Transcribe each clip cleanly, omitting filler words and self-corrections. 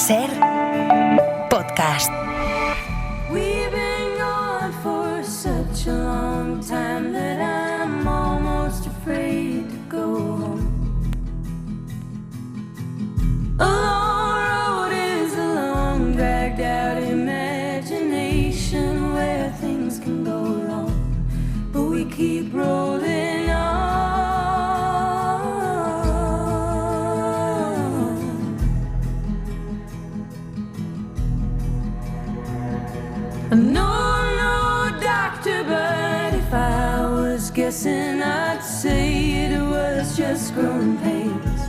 Ser podcast. We've been gone for such a long time that I'm almost afraid to go home. A long road is a long, dragged out imagination where things can go wrong, but we keep rolling on. No, doctor, but if I was guessing, I'd say it was just growing pains.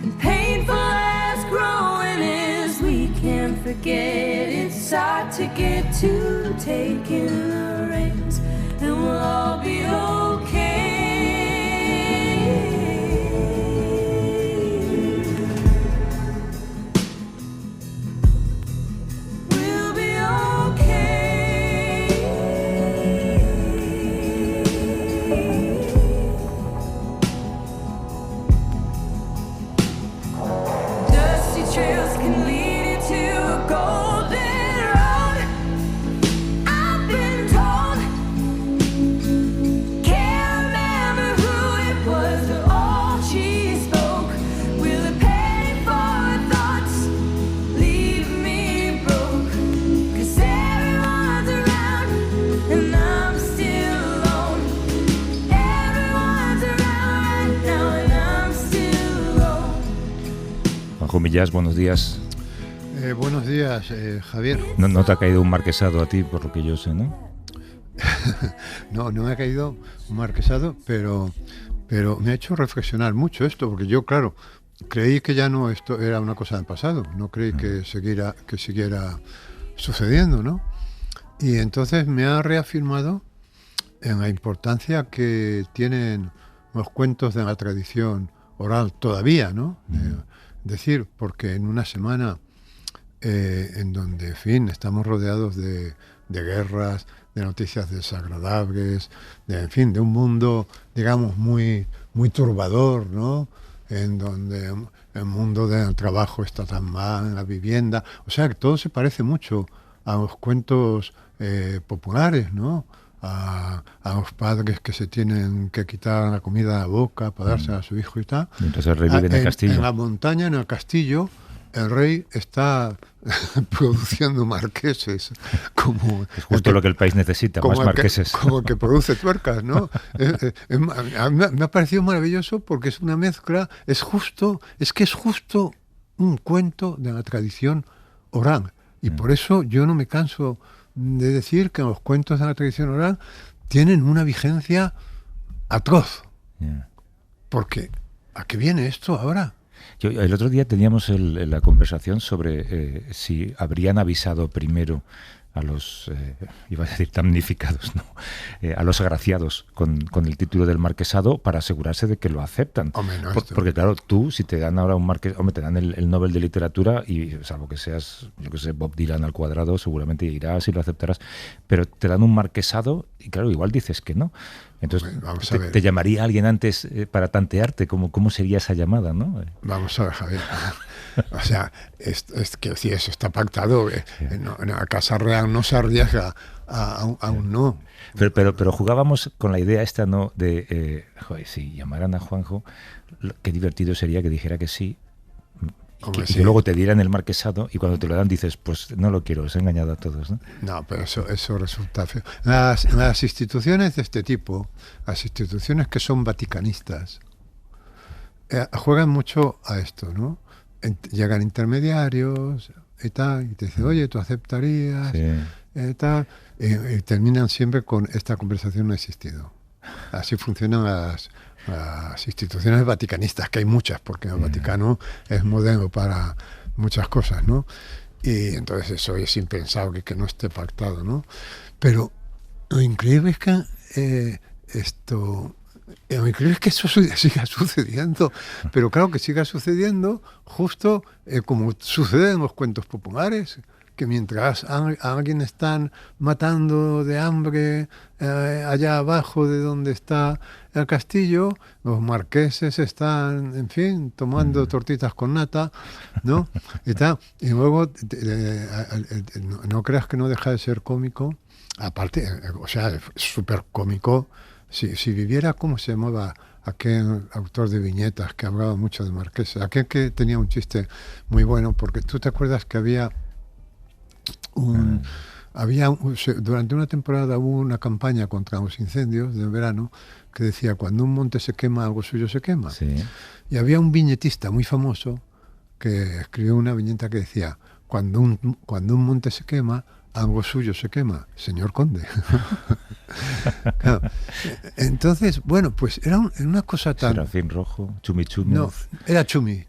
And painful as growing is, we can't forget it's hard to get to taking the reins, and we'll all be okay. Juanjo Millás, buenos días. Buenos días, Javier. No te ha caído un marquesado a ti, por lo que yo sé, ¿no? No me ha caído un marquesado, pero me ha hecho reflexionar mucho esto, porque yo, claro, creí que ya no esto era una cosa del pasado, no creí que siguiera sucediendo, ¿no? Y entonces me ha reafirmado en la importancia que tienen los cuentos de la tradición oral todavía, ¿no? Decir, porque en una semana en donde, en fin, estamos rodeados de guerras, de noticias desagradables, de un mundo, digamos, muy turbador, ¿no? En donde el mundo del trabajo está tan mal, en la vivienda, o sea, que todo se parece mucho a los cuentos populares, ¿no? A los padres que se tienen que quitar la comida de la boca para dársela a su hijo y tal. Mientras el rey vive en el castillo. En la montaña, en el castillo, el rey está produciendo marqueses. Es justo lo que el país necesita, más marqueses. Como el que produce tuercas, ¿no? Me ha parecido maravilloso porque es una mezcla, es justo un cuento de la tradición oral. Y por eso yo no me canso de decir que los cuentos de la tradición oral tienen una vigencia atroz. Yeah. Porque, ¿a qué viene esto ahora? El otro día teníamos la conversación sobre si habrían avisado primero a los, iba a decir damnificados, ¿no? A los agraciados con el título del marquesado para asegurarse de que lo aceptan. Hombre, no, porque claro, tú, si te dan ahora un marquesado, te dan el Nobel de Literatura y salvo que seas, yo que sé, Bob Dylan al cuadrado, seguramente irás y lo aceptarás, pero te dan un marquesado y claro, igual dices que no. Entonces, te llamaría alguien antes para tantearte, ¿cómo sería esa llamada, no? Vamos a ver, Javier. O sea, es que si eso está pactado, en la Casa Real no se arriesga a un no. Pero jugábamos con la idea esta, ¿no? De, si llamaran a Juanjo, qué divertido sería que dijera que sí. Y que luego te dieran el marquesado y cuando te lo dan dices, pues no lo quiero, os he engañado a todos, ¿no? No, pero eso resulta feo. Las instituciones de este tipo, las instituciones que son vaticanistas, juegan mucho a esto, ¿no? Llegan intermediarios y tal, y te dicen, oye, ¿tú aceptarías? Sí. Tal, y terminan siempre con esta conversación no ha existido. Así funcionan las instituciones vaticanistas, que hay muchas, porque el Vaticano es modelo para muchas cosas, ¿no? Y entonces eso es impensable que no esté pactado, ¿no? Pero lo increíble es que lo increíble es que eso siga sucediendo, pero claro que siga sucediendo justo como sucede en los cuentos populares, que mientras a alguien están matando de hambre allá abajo de donde está el castillo, los marqueses están, en fin, tomando tortitas con nata, ¿no? Y tal. Y luego, no creas que no deja de ser cómico, aparte, o sea, es súper cómico. Si viviera, ¿cómo se llamaba aquel autor de viñetas que hablaba mucho de marqueses? Aquel que tenía un chiste muy bueno, porque tú te acuerdas que durante una temporada hubo una campaña contra los incendios del verano que decía: cuando un monte se quema, algo suyo se quema. Sí. Y había un viñetista muy famoso que escribió una viñeta que decía: cuando un monte se quema, algo suyo se quema, señor conde. Claro. Entonces, bueno, pues era una cosa tan... Serafín Rojo, Chumi Chumi. No, era Chumi.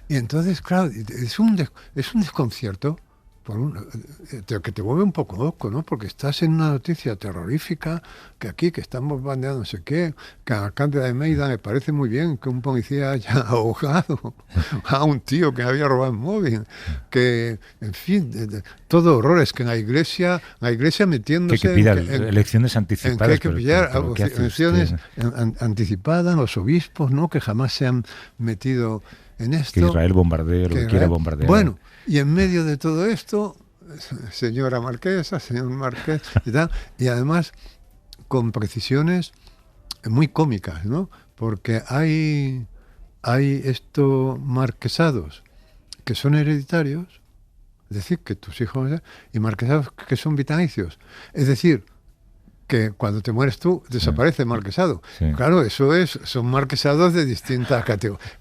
Y entonces, claro, es un desconcierto que te vuelve un poco loco, ¿no? Porque estás en una noticia terrorífica, que están bombardeando no sé qué, que al alcalde de Almeida me parece muy bien que un policía haya ahogado a un tío que había robado el móvil, que, en fin, todo horrores, que en la iglesia metiéndose... Que pida elecciones anticipadas. Que hay que pillar elecciones anticipadas, los obispos, ¿no? Que jamás se han metido en esto. Que Israel bombardee lo que quiera bombardear. Bueno, y en medio de todo esto, señora marquesa, señor marqués y tal, y además con precisiones muy cómicas, ¿no? Porque hay estos marquesados que son hereditarios, es decir, que tus hijos, y marquesados que son vitalicios, es decir, que cuando te mueres tú desaparece el marquesado. Sí. Claro, son marquesados de distintas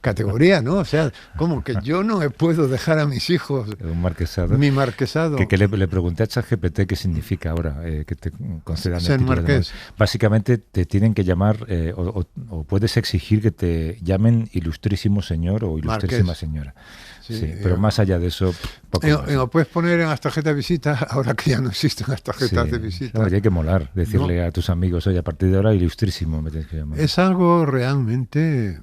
categorías, ¿no? O sea, como que yo no me puedo dejar a mis hijos un marquesado. Mi marquesado. Que le pregunté a ChatGPT qué significa ahora que te concedan Ser el título marqués. de básicamente te tienen que llamar o puedes exigir que te llamen ilustrísimo señor o ilustrísima Marqués. señora. Sí, Sí, pero más allá de eso, poco más. Lo puedes poner en las tarjetas de visita, ahora que ya no existen las tarjetas Sí. de visita. Oye, hay que molar, decirle a tus amigos, oye, a partir de ahora ilustrísimo me tienes que llamar. Es algo realmente...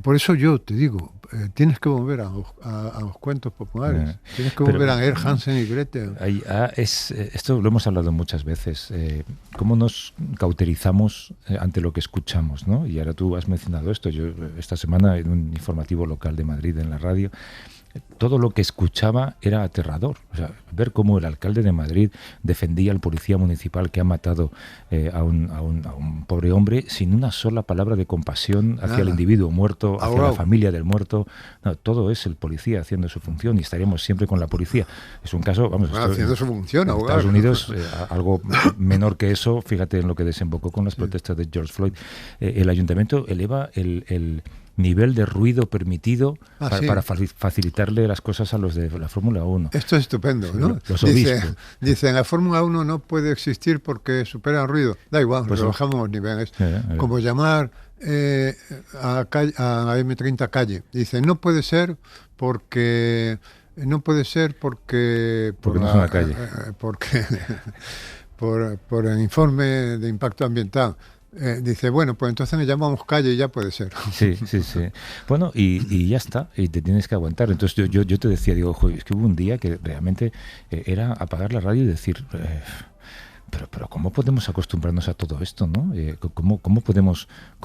Por eso yo te digo, tienes que volver a los cuentos populares. Tienes que volver a leer Hansen y Gretel. Esto lo hemos hablado muchas veces. ¿Cómo nos cauterizamos ante lo que escuchamos, ¿no? Y ahora tú has mencionado esto. Yo esta semana en un informativo local de Madrid en la radio, todo lo que escuchaba era aterrador. O sea, ver cómo el alcalde de Madrid defendía al policía municipal que ha matado a un pobre hombre sin una sola palabra de compasión hacia el individuo muerto, hacia la familia del muerto. No, todo es el policía haciendo su función y estaríamos siempre con la policía. Es un caso, vamos, haciendo su función, en Estados Unidos, algo menor que eso, fíjate en lo que desembocó con las protestas de George Floyd. El ayuntamiento eleva el nivel de ruido permitido para facilitarle las cosas a los de la Fórmula 1. Esto es estupendo, ¿no? Los obispos. Dice, en la Fórmula 1 no puede existir porque supera el ruido. Da igual, pues rebajamos los niveles. Como llamar a la M30 calle. Dice, no puede ser porque no es una calle. por el informe de impacto ambiental. Dice, bueno, pues entonces le llamamos calle y ya puede ser. Sí. Bueno, y ya está, y te tienes que aguantar. Entonces yo te decía, digo, es que hubo un día que realmente era apagar la radio y decir, pero ¿cómo podemos acostumbrarnos a todo esto, no?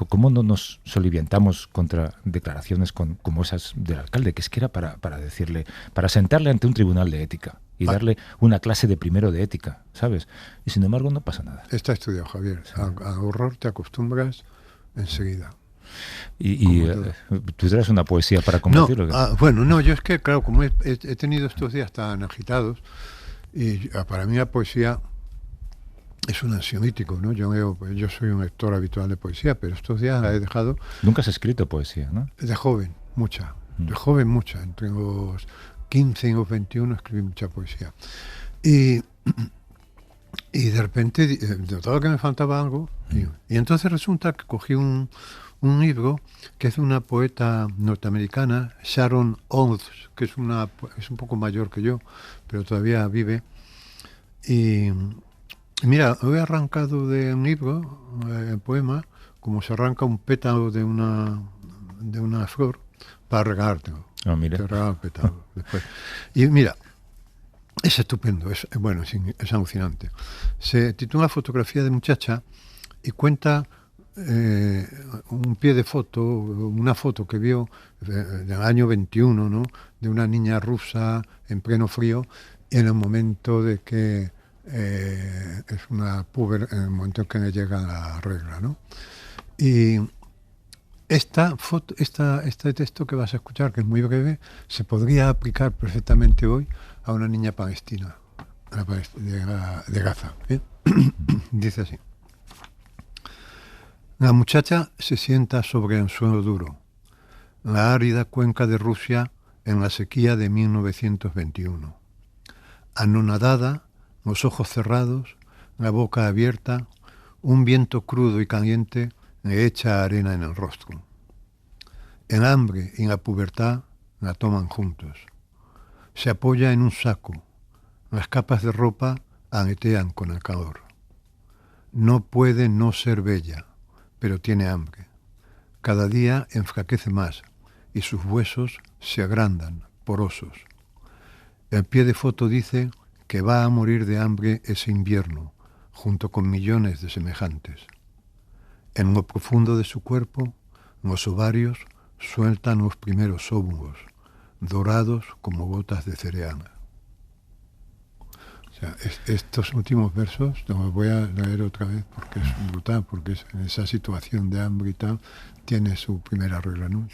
¿Cómo no nos soliviantamos contra declaraciones como esas del alcalde? Que es que era para decirle, para sentarle ante un tribunal de ética y darle una clase de primero de ética, ¿sabes? Y sin embargo no pasa nada. Está estudiado, Javier. Sí. Al horror te acostumbras enseguida. Y tú traes una poesía para combatirlo. No, yo es que, claro, como he tenido estos días tan agitados, y para mí la poesía es un ansiolítico, ¿no? Yo soy un lector habitual de poesía, pero estos días la he dejado... Nunca has escrito poesía, ¿no? De joven, mucha. De joven, mucha. Entre los 15 y los 21 escribí mucha poesía. Y de repente notaba que me faltaba algo. Y entonces resulta que cogí un libro que es de una poeta norteamericana, Sharon Olds, que es un poco mayor que yo, pero todavía vive. Y mira, he arrancado de un libro, el poema, como se arranca un pétalo de una flor, para regalártelo. Mira. Te regalo el pétalo después. Y mira, Es estupendo, bueno, es alucinante. Se titula Fotografía de muchacha y cuenta un pie de foto, una foto que vio del año 21, ¿no? De una niña rusa en pleno frío, y en el momento de que es una puber, en el momento en que le llega la regla, ¿no? Y este texto que vas a escuchar, que es muy breve, se podría aplicar perfectamente hoy a una niña palestina, de Gaza. Dice así. La muchacha se sienta sobre el suelo duro, la árida cuenca de Rusia en la sequía de 1921. Anonadada, los ojos cerrados, la boca abierta, un viento crudo y caliente le echa arena en el rostro. El hambre y la pubertad la toman juntos. Se apoya en un saco. Las capas de ropa aletean con el calor. No puede no ser bella, pero tiene hambre. Cada día enflaquece más y sus huesos se agrandan, porosos. El pie de foto dice que va a morir de hambre ese invierno, junto con millones de semejantes. En lo profundo de su cuerpo, los ovarios sueltan los primeros óvulos, dorados como gotas de cereal. O sea, estos últimos versos los voy a leer otra vez porque es brutal, porque en esa situación de hambre y tal tiene su primera regla, ¿no?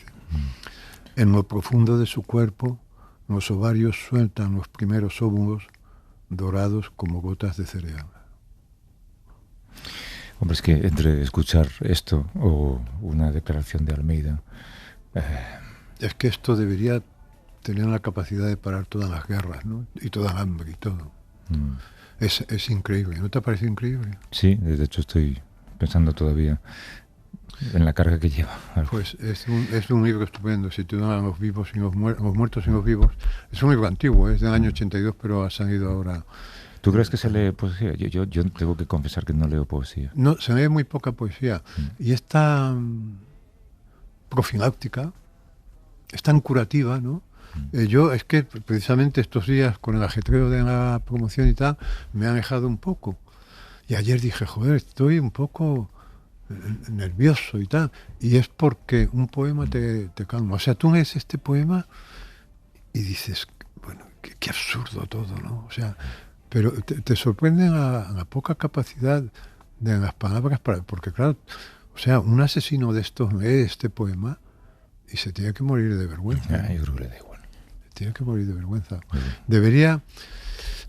En lo profundo de su cuerpo, los ovarios sueltan los primeros óvulos, dorados como gotas de cereal. Hombre, es que entre escuchar esto o una declaración de Almeida... Es que esto debería tener la capacidad de parar todas las guerras, ¿no? Y toda el hambre y todo. Es increíble, ¿no te parece increíble? Sí, de hecho estoy pensando todavía en la carga que lleva. Pues es un libro estupendo, se titula Los vivos y los muertos y los vivos. Es un libro antiguo, es del año 82, pero ha salido ahora. ¿Tú crees que se lee poesía? Yo tengo que confesar que no leo poesía. No, se lee muy poca poesía. Y es tan profiláctica, es tan curativa, ¿no? Yo es que precisamente estos días con el ajetreo de la promoción y tal me han dejado un poco, y ayer dije, joder, estoy un poco nervioso y tal, y es porque un poema te calma. O sea, tú lees este poema y dices, bueno, qué absurdo todo, ¿no? O sea, pero te sorprende la poca capacidad de las palabras porque claro, o sea, un asesino de estos lee este poema y se tiene que morir de vergüenza. Yo creo que le da igual. Tiene que morir de vergüenza.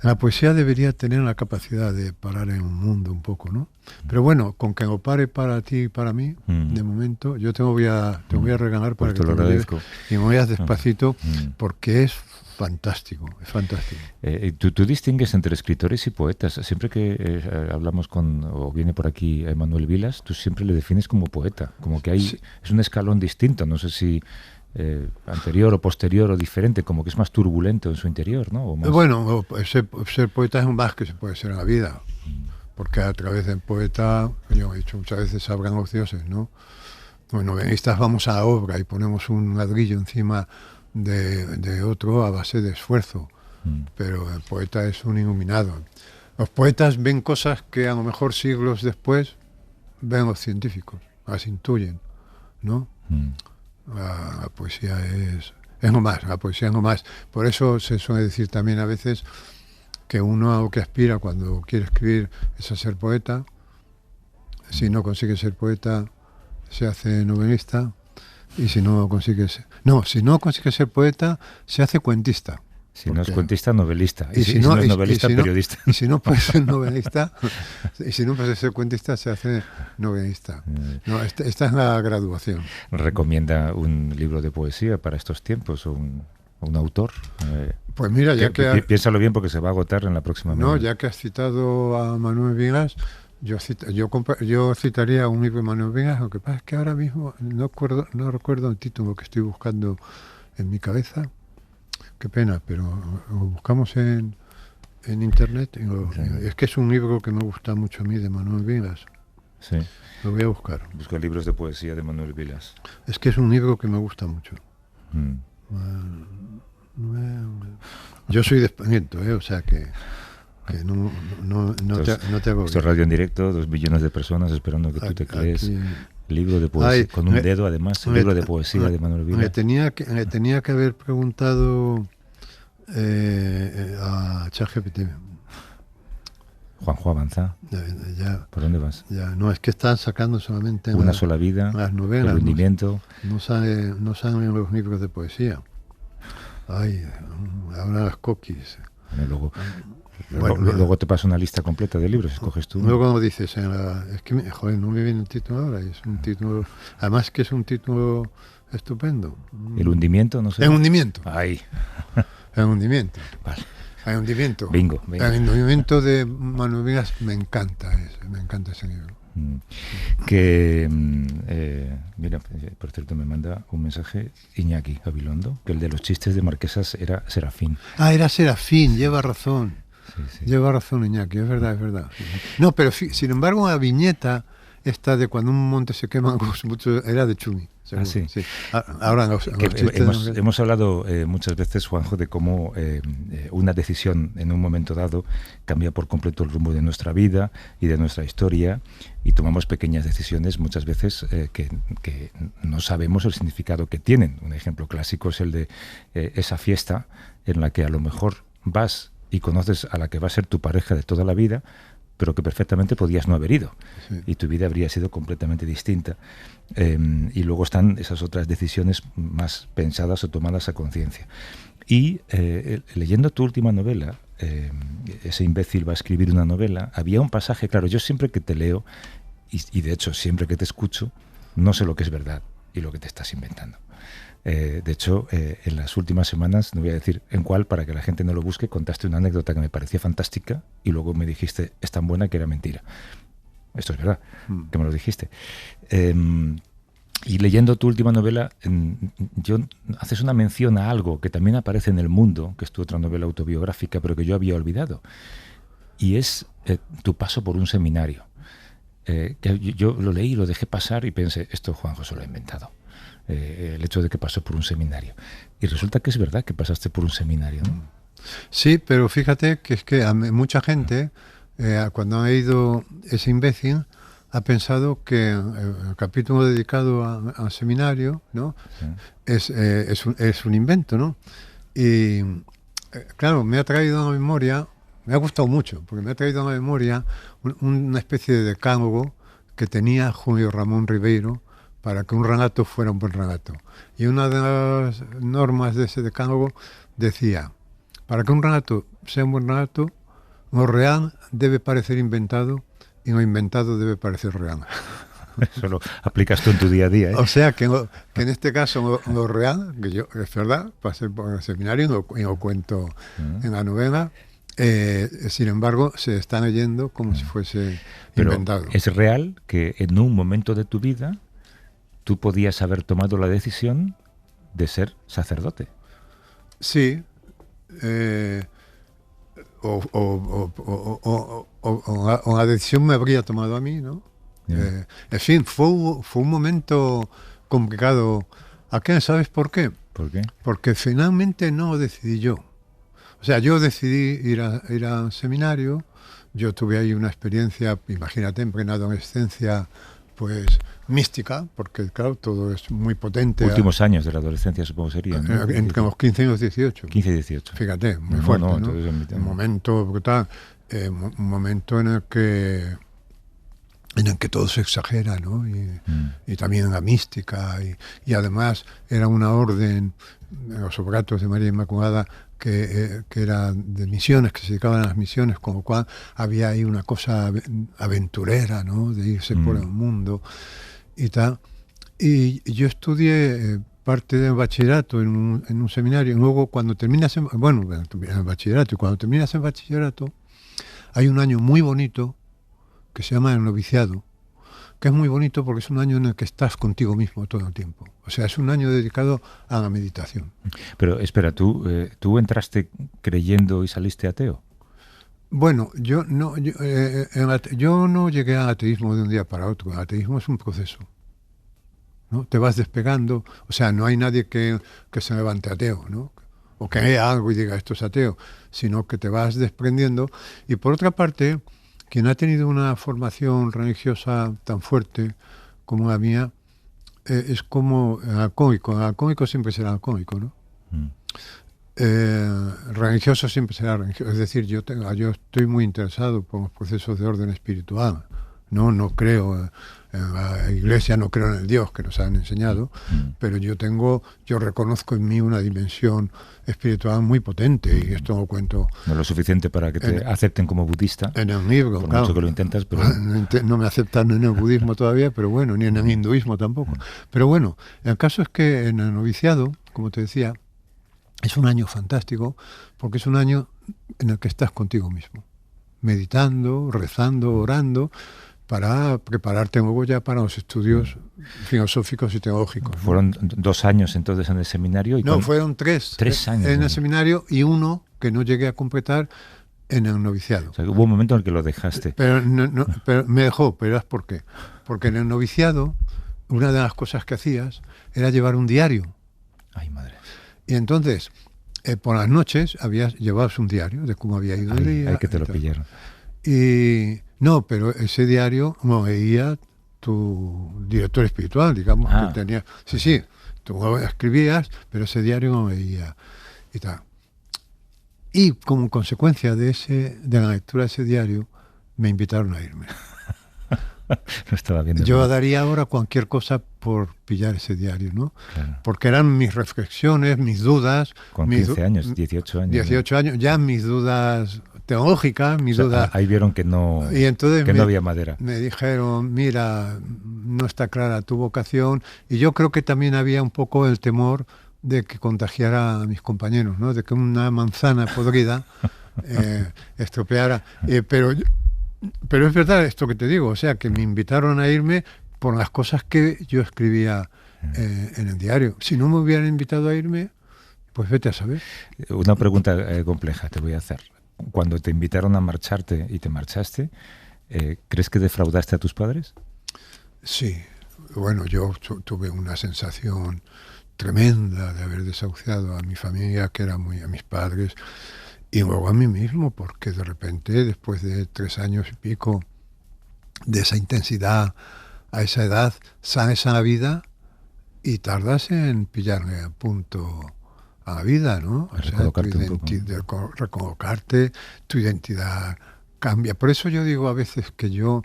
La poesía debería tener la capacidad de parar en un mundo un poco, ¿no? Pero bueno, con que lo pare para ti y para mí, de momento, yo te voy a regalar para pues que te lo agradezco. Y me vayas despacito, porque es fantástico, es fantástico. Tú distingues entre escritores y poetas. Siempre que hablamos o viene por aquí Manuel Vilas, tú siempre le defines como poeta, como que hay es un escalón distinto, no sé si anterior o posterior o diferente, como que es más turbulento en su interior, ¿no? O más... Bueno, ser poeta es un más que se puede ser en la vida, porque a través del poeta, yo he dicho muchas veces, abran los dioses, ¿no? Bueno, novelistas vamos a la obra y ponemos un ladrillo encima de otro a base de esfuerzo, pero el poeta es un iluminado. Los poetas ven cosas que a lo mejor siglos después ven los científicos, las intuyen, ¿no? La poesía es lo más, la poesía es lo más. Por eso se suele decir también a veces que uno a lo que aspira cuando quiere escribir es a ser poeta. Si no consigue ser poeta, se hace novelista. Y si no consigue ser poeta, se hace cuentista. Si no es cuentista, novelista. Y si no es novelista, periodista. Y si no puede ser novelista, y si no puede ser cuentista, se hace novelista. No, esta es la graduación. ¿Recomienda un libro de poesía para estos tiempos o un autor? Pues mira, piénsalo bien porque se va a agotar en la próxima. No, ya que has citado a Manuel Vilas, yo citaría un libro de Manuel Vilas. Lo que pasa es que ahora mismo no recuerdo el título que estoy buscando en mi cabeza. Qué pena, pero lo buscamos en internet. Es que es un libro que me gusta mucho a mí, de Manuel Vilas. Sí. Lo voy a buscar. Busca libros de poesía de Manuel Vilas. Es que es un libro que me gusta mucho. Yo soy despamiento, o sea que no te hago. Esto es radio en directo, 2 millones de personas esperando que tú te crees. Aquí- Libro de poesía, Ay, con un dedo además, el libro de poesía de Manuel Vila. Me tenía que haber preguntado a ChatGPT. Juanjo, avanza. Ya, ¿Por dónde vas? no, es que están sacando solamente en Una las- sola vida, las el novelas. hundimiento. No salen los libros de poesía. Ay, ahora las coquis. Luego, Bueno, mira. luego te paso una lista completa de libros, escoges tú. Luego como dices, es que, joder, no me viene el título ahora. Y es un título, además que es un título estupendo. El hundimiento, no sé. El hundimiento. Ay, El hundimiento. vale. El hundimiento. Bingo. El hundimiento de Manuel Vigas me encanta ese libro. Mira, por cierto, me manda un mensaje Iñaki Gabilondo, que el de los chistes de Marquesas era Serafín. Era Serafín, lleva razón. Sí. Lleva razón, Iñaki, es verdad. No, pero sin embargo, la viñeta esta de cuando un monte se quema, mucho, era de Chumi. Seguro, sí. Ahora los chistes hemos hablado muchas veces, Juanjo, de cómo una decisión en un momento dado cambia por completo el rumbo de nuestra vida y de nuestra historia, y tomamos pequeñas decisiones muchas veces que no sabemos el significado que tienen. Un ejemplo clásico es el de esa fiesta en la que a lo mejor vas y conoces a la que va a ser tu pareja de toda la vida, pero que perfectamente podías no haber ido, Sí. y tu vida habría sido completamente distinta. Y luego están esas otras decisiones más pensadas o tomadas a conciencia. Y leyendo tu última novela, ese imbécil va a escribir una novela, había un pasaje, claro, yo siempre que te leo, y de hecho siempre que te escucho, no sé lo que es verdad y lo que te estás inventando. De hecho, en las últimas semanas, no voy a decir en cuál para que la gente no lo busque, contaste una anécdota que me parecía fantástica y luego me dijiste, es tan buena que era mentira. Esto es verdad, que me lo dijiste. Y leyendo tu última novela, haces una mención a algo que también aparece en El Mundo, que es tu otra novela autobiográfica, pero que yo había olvidado. Y es tu paso por un seminario. Que yo lo leí, lo dejé pasar y pensé, esto Juanjo se lo ha inventado. El hecho de que pasó por un seminario. Y resulta que es verdad que pasaste por un seminario, ¿no? Sí, pero fíjate que es que mucha gente, cuando ha ido ese imbécil, ha pensado que el capítulo dedicado al seminario, ¿no? Sí. Es un invento, ¿no? Y claro, me ha traído a la memoria, me ha gustado mucho, porque me ha traído a la memoria una especie de decálogo que tenía Julio Ramón Ribeiro para que un relato fuera un buen relato. Y una de las normas de ese decálogo decía, para que un relato sea un buen relato, lo real debe parecer inventado y lo inventado debe parecer real. Eso lo aplicas tú en tu día a día, ¿eh? O sea que en este caso lo real, que yo es verdad, pasé por el seminario y lo cuento en la novela, sin embargo se está leyendo como si fuese Pero inventado. es real que en un momento de tu vida tú podías haber tomado la decisión de ser sacerdote. Sí. O la decisión me habría tomado a mí, ¿no? Yeah. En fin, fue un momento complicado. ¿A qué? ¿Sabes por qué? ¿Por qué? Porque finalmente no lo decidí yo. O sea, yo decidí ir al seminario. Yo tuve ahí una experiencia, imagínate, en plena adolescencia, pues mística, porque claro, todo es muy potente. Últimos años de la adolescencia, supongo serían, ¿no? Entre los 15 y los 18. 15 y 18. Fíjate, muy No, fuerte, no, ¿no? entonces, Un momento brutal, un momento en el que todo se exagera, ¿no? Y también la mística, y además era una orden, los obratos de María Inmaculada, que era de misiones, que se dedicaban a las misiones, con lo cual había ahí una cosa aventurera, ¿no? De irse por el mundo y tal. Y yo estudié parte del bachillerato en un seminario, y luego cuando terminas en el bachillerato, y cuando terminas el bachillerato, hay un año muy bonito que se llama el noviciado, que es muy bonito porque es un año en el que estás contigo mismo todo el tiempo. O sea, es un año dedicado a la meditación. Pero espera, ¿tú entraste creyendo y saliste ateo? Bueno, yo no llegué al ateísmo de un día para otro. El ateísmo es un proceso, ¿no? Te vas despegando. O sea, no hay nadie que se levante ateo, ¿no? o que haya algo y diga esto es ateo, sino que te vas desprendiendo. Y por otra parte, quien ha tenido una formación religiosa tan fuerte como la mía, es como el alcohólico. El alcohólico siempre será alcohólico, ¿no? Religioso siempre será religioso. Es decir, yo estoy muy interesado por los procesos de orden espiritual. No creo en la Iglesia, no creo en el Dios que nos han enseñado, pero yo reconozco en mí una dimensión espiritual muy potente, y esto lo cuento. No lo suficiente para que te acepten como budista. En el libro, por claro. mucho que lo intentas, pero... No me aceptan en el budismo todavía, pero bueno, ni en el hinduismo tampoco. Pero bueno, el caso es que en el noviciado, como te decía, es un año fantástico, porque es un año en el que estás contigo mismo, meditando, rezando, orando, para prepararte luego ya para los estudios filosóficos y teológicos, ¿no? Fueron 2 años entonces en el seminario. No, fueron 3. 3 años. En el seminario, y 1 que no llegué a completar en el noviciado. O sea, hubo un momento en el que lo dejaste. Pero me dejó, pero ¿es por qué? Porque en el noviciado, una de las cosas que hacías era llevar un diario. Ay, madre. Y entonces, por las noches, llevabas un diario de cómo había ido el día. Ay, que te lo pillaron. Y no, pero ese diario lo veía tu director espiritual, digamos, que tenía... Sí, tú lo escribías, pero ese diario lo veía y tal. Y como consecuencia de la lectura de ese diario, me invitaron a irme. Lo estaba viendo. Yo daría ahora cualquier cosa por pillar ese diario, ¿no? Claro. Porque eran mis reflexiones, mis dudas. Con 15 años, 18 años. 18 años, ya mis dudas teológicas, mis dudas... Ahí vieron que no, y entonces no había madera. Me dijeron, mira, no está clara tu vocación. Y yo creo que también había un poco el temor de que contagiara a mis compañeros, ¿no? De que una manzana podrida estropeara. Pero es verdad esto que te digo, o sea, que me invitaron a irme por las cosas que yo escribía en el diario. Si no me hubieran invitado a irme, pues vete a saber. Una pregunta compleja te voy a hacer. Cuando te invitaron a marcharte y te marchaste, ¿crees que defraudaste a tus padres? Sí. Bueno, yo tuve una sensación tremenda de haber desahuciado a mi familia, que era a mis padres, y luego a mí mismo, porque de repente, después de 3 años y pico de esa intensidad, a esa edad, sales a la vida y tardas en pillarle a punto a la vida, ¿no? O sea, recolocarte, tu identidad cambia. Por eso yo digo a veces que yo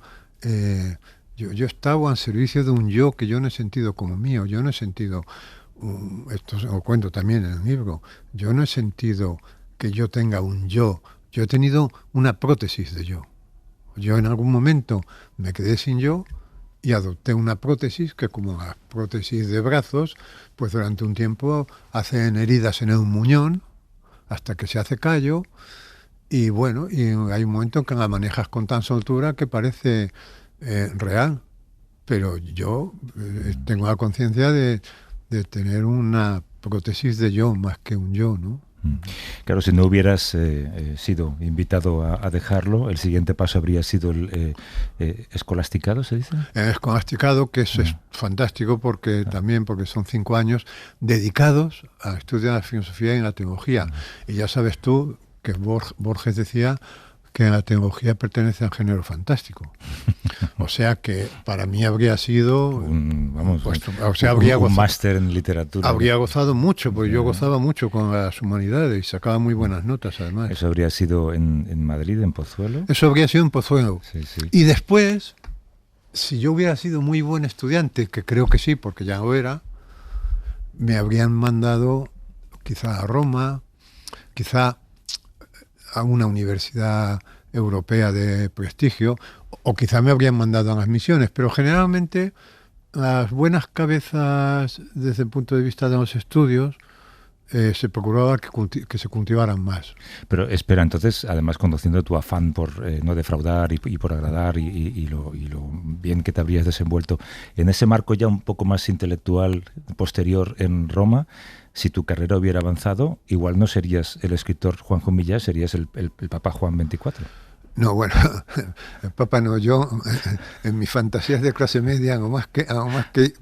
estaba al servicio de un yo que yo no he sentido como mío. Yo no he sentido, esto lo cuento también en el libro, yo no he sentido que yo tenga un yo. Yo he tenido una prótesis de yo. Yo en algún momento me quedé sin yo y adopté una prótesis que, como las prótesis de brazos, pues durante un tiempo hacen heridas en el muñón hasta que se hace callo, y bueno, y hay un momento en que la manejas con tan soltura que parece real. Pero yo tengo la conciencia de tener una prótesis de yo más que un yo, ¿no? Claro, si no hubieras sido invitado a dejarlo, el siguiente paso habría sido el escolasticado, ¿se dice? El escolasticado, que eso es fantástico, porque también porque son 5 años dedicados al estudio de la filosofía y la teología. Y ya sabes tú que Borges decía que la teología pertenece al género fantástico. O sea que para mí habría sido un máster en literatura. Habría gozado mucho, porque yo gozaba mucho con las humanidades y sacaba muy buenas notas, además. ¿Eso habría sido en Madrid, en Pozuelo? Eso habría sido en Pozuelo. Sí, sí. Y después, si yo hubiera sido muy buen estudiante, que creo que sí, porque ya lo era, me habrían mandado quizá a Roma, quizá a una universidad europea de prestigio, o quizá me habrían mandado a las misiones, pero generalmente las buenas cabezas desde el punto de vista de los estudios se procuraba que se cultivaran más. Pero espera, entonces, además conociendo tu afán por no defraudar y por agradar y lo bien que te habrías desenvuelto, en ese marco ya un poco más intelectual posterior en Roma, si tu carrera hubiera avanzado, igual no serías el escritor Juanjo Millás, serías el Papa Juan XXIV. No, bueno, el Papa no, yo en mis fantasías de clase media, aún más que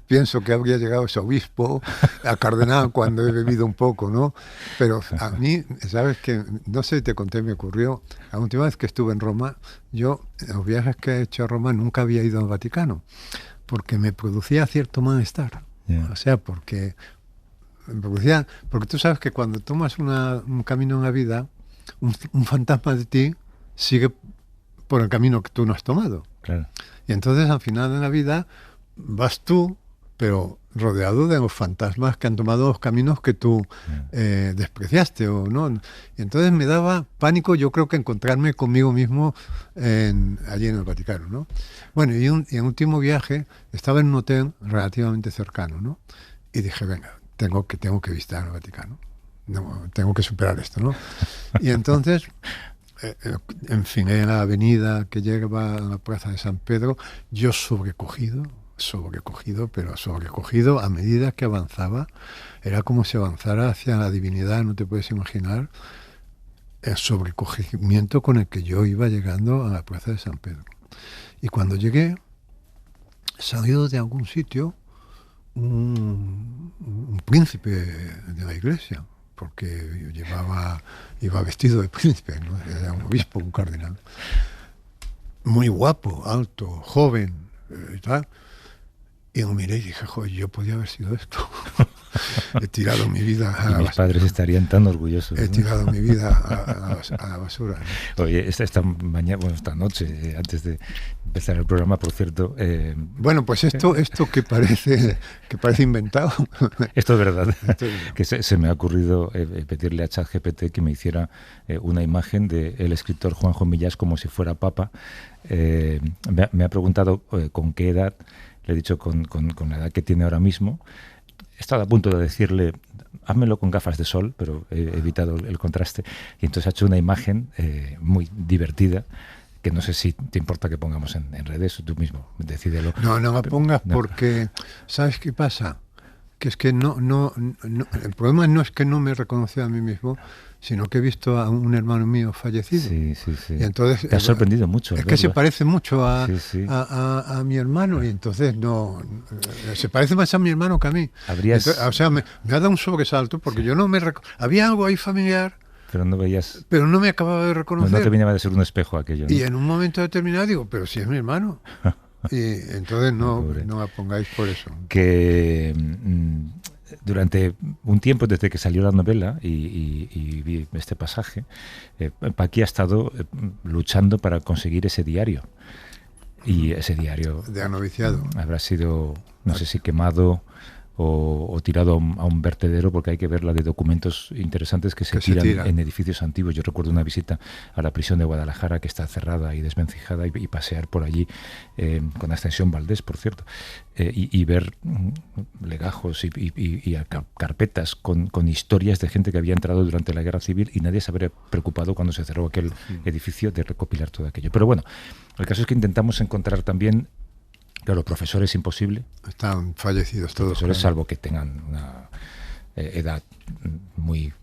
pienso que habría llegado ese obispo, a cardenal cuando he bebido un poco, ¿no? Pero a mí, sabes que, no sé, te conté, me ocurrió, la última vez que estuve en Roma, yo, en los viajes que he hecho a Roma, nunca había ido al Vaticano, porque me producía cierto malestar. Yeah. O sea, porque tú sabes que cuando tomas un camino en la vida, un fantasma de ti sigue por el camino que tú no has tomado. Claro. Y entonces al final de la vida vas tú, pero rodeado de los fantasmas que han tomado los caminos que tú despreciaste o no. Y entonces me daba pánico, yo creo que encontrarme conmigo mismo allí en el Vaticano, ¿no? Bueno, y en el último viaje estaba en un hotel relativamente cercano, ¿no? Y dije, venga, tengo que visitar el Vaticano. No, tengo que superar esto, ¿no? Y entonces, en fin, en la avenida que lleva a la Plaza de San Pedro, yo sobrecogido a medida que avanzaba, era como si avanzara hacia la divinidad, no te puedes imaginar el sobrecogimiento con el que yo iba llegando a la Plaza de San Pedro. Y cuando llegué, salió de algún sitio un príncipe de la iglesia, porque iba vestido de príncipe, ¿no? Era un obispo, un cardenal. Muy guapo, alto, joven y tal. Y lo miré y dije, joder, yo podía haber sido esto. He tirado mi vida a la Mis padres estarían tan orgullosos. He tirado mi vida a la basura, ¿no? Oye, esta noche, antes de empezar el programa, por cierto... Bueno, pues esto que parece inventado... Esto es verdad. Esto es verdad. Que se me ha ocurrido pedirle a ChatGPT que me hiciera una imagen del escritor Juanjo Millás como si fuera papa. Me ha preguntado con qué edad. Le he dicho con la edad que tiene ahora mismo. He estado a punto de decirle, házmelo con gafas de sol, pero he evitado el contraste. Y entonces ha hecho una imagen muy divertida, que no sé si te importa que pongamos en redes, o tú mismo, decídelo. No la pongas no. Porque, ¿sabes qué pasa? Que es que no, el problema no es que no me reconocía a mí mismo, sino que he visto a un hermano mío fallecido. Sí. Y entonces, te ha sorprendido mucho. Es que se parece mucho a mi hermano, y entonces se parece más a mi hermano que a mí. Entonces, o sea, me ha dado un sobresalto porque yo no me había algo ahí familiar, pero no veías, pero no me acababa de reconocer. No te venía de ser un espejo aquello, ¿no? Y en un momento determinado digo, pero si es mi hermano. Y entonces no la pongáis por eso. Que durante un tiempo, desde que salió la novela y vi este pasaje, Paqui ha estado luchando para conseguir ese diario. Y ese diario de noviciado habrá sido, no sé si quemado o tirado a un vertedero, porque hay que ver la de documentos interesantes que se tiran en edificios antiguos. Yo recuerdo una visita a la prisión de Guadalajara, que está cerrada y desvencijada, y pasear por allí con Ascensión Valdés, por cierto, y ver legajos y carpetas con historias de gente que había entrado durante la Guerra Civil, y nadie se habría preocupado cuando se cerró aquel edificio de recopilar todo aquello. Pero bueno, el caso es que intentamos encontrar también... Claro, profesores imposible. Están fallecidos todos. Profesores, salvo que tengan una edad muy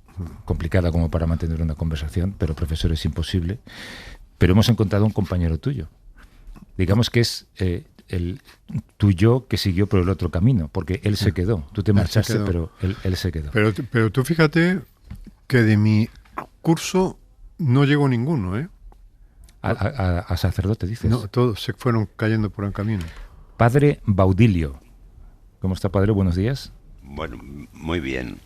complicada como para mantener una conversación, pero profesores imposible. Pero hemos encontrado un compañero tuyo. Digamos que es el tuyo que siguió por el otro camino, porque él se quedó. Tú te marchaste, pero él se quedó. Pero tú fíjate que de mi curso no llegó ninguno, ¿eh? A sacerdote, dices. No, todos se fueron cayendo por el camino. Padre Baudilio. ¿Cómo está, padre? Buenos días. Bueno, muy bien.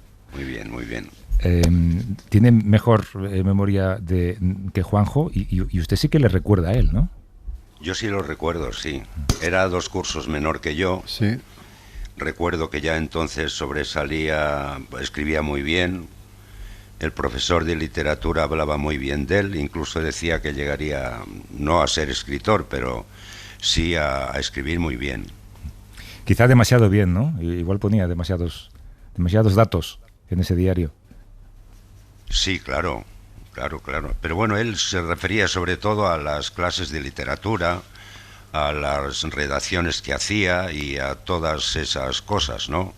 Tiene mejor memoria que Juanjo, y usted sí que le recuerda a él, ¿no? Yo sí lo recuerdo, sí. Era 2 cursos menor que yo. Sí. Recuerdo que ya entonces sobresalía, escribía muy bien. El profesor de literatura hablaba muy bien de él, incluso decía que llegaría no a ser escritor, pero sí a escribir muy bien. Quizá demasiado bien, ¿no? Igual ponía demasiados datos en ese diario. Sí, claro. Pero bueno, él se refería sobre todo a las clases de literatura, a las redacciones que hacía y a todas esas cosas, ¿no?